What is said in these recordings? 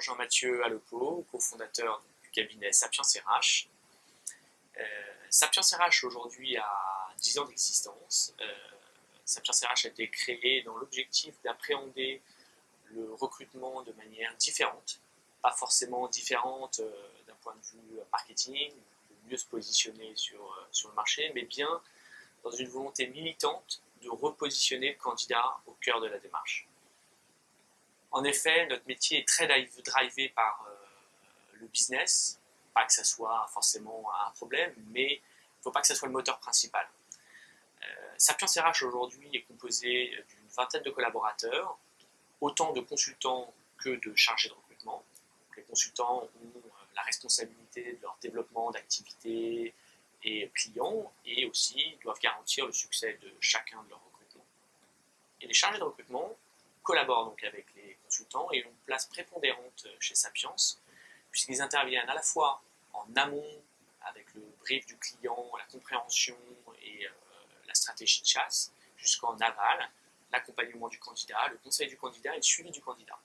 Jean-Mathieu Alepo, cofondateur du cabinet Sapiens RH. Sapiens RH aujourd'hui a 10 ans d'existence. Sapiens RH a été créé dans l'objectif d'appréhender le recrutement de manière différente, pas forcément différente d'un point de vue marketing, de mieux se positionner sur le marché, mais bien dans une volonté militante de repositionner le candidat au cœur de la démarche. En effet, notre métier est très drivé par le business, pas que ça soit forcément un problème, mais il ne faut pas que ça soit le moteur principal. Sapiens RH aujourd'hui est composé d'une vingtaine de collaborateurs, autant de consultants que de chargés de recrutement. Donc, les consultants ont la responsabilité de leur développement d'activités et clients et aussi doivent garantir le succès de chacun de leurs recrutements. Et les chargés de recrutement collaborent donc avec les consultants et ont une place prépondérante chez Sapiens puisqu'ils interviennent à la fois en amont avec le brief du client, la compréhension et la stratégie de chasse, jusqu'en aval, l'accompagnement du candidat, le conseil du candidat et le suivi du candidat.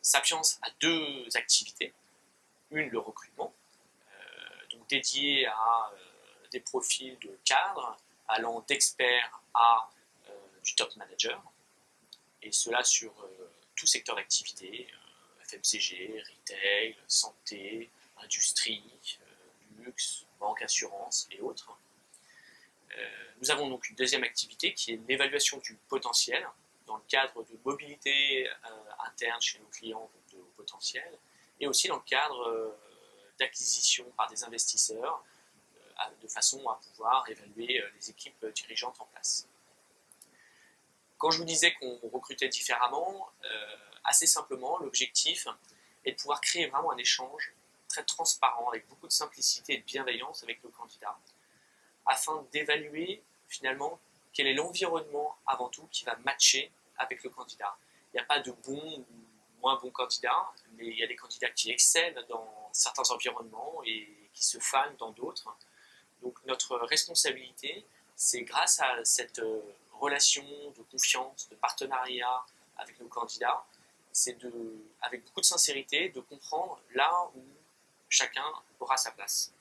Sapiens a deux activités. Une, le recrutement, donc dédié à des profils de cadres, allant d'experts à du top manager, et cela sur tout secteur d'activité, FMCG, retail, santé, industrie, luxe, banque, assurance et autres. Nous avons donc une deuxième activité qui est l'évaluation du potentiel dans le cadre de mobilité interne chez nos clients de potentiel et aussi dans le cadre d'acquisition par des investisseurs de façon à pouvoir évaluer les équipes dirigeantes en place. Quand je vous disais qu'on recrutait différemment, assez simplement, l'objectif est de pouvoir créer vraiment un échange très transparent avec beaucoup de simplicité et de bienveillance avec nos candidats afin d'évaluer finalement quel est l'environnement avant tout qui va matcher avec le candidat. Il n'y a pas de bon ou moins bon candidat, mais il y a des candidats qui excellent dans certains environnements et qui se fanent dans d'autres. Donc notre responsabilité, c'est grâce à cette relation de confiance, de partenariat avec nos candidats, c'est avec beaucoup de sincérité, de comprendre là où chacun aura sa place.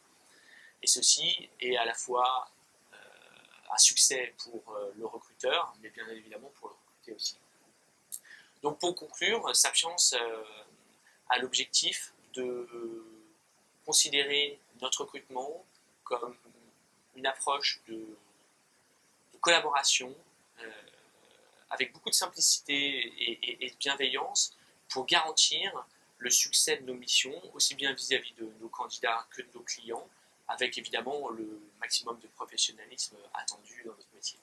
Et ceci est à la fois un succès pour le recruteur, mais bien évidemment pour le recruté aussi. Donc pour conclure, Sapiens a l'objectif de considérer notre recrutement comme une approche de collaboration avec beaucoup de simplicité et de bienveillance pour garantir le succès de nos missions, aussi bien vis-à-vis de nos candidats que de nos clients, avec évidemment le maximum de professionnalisme attendu dans notre métier.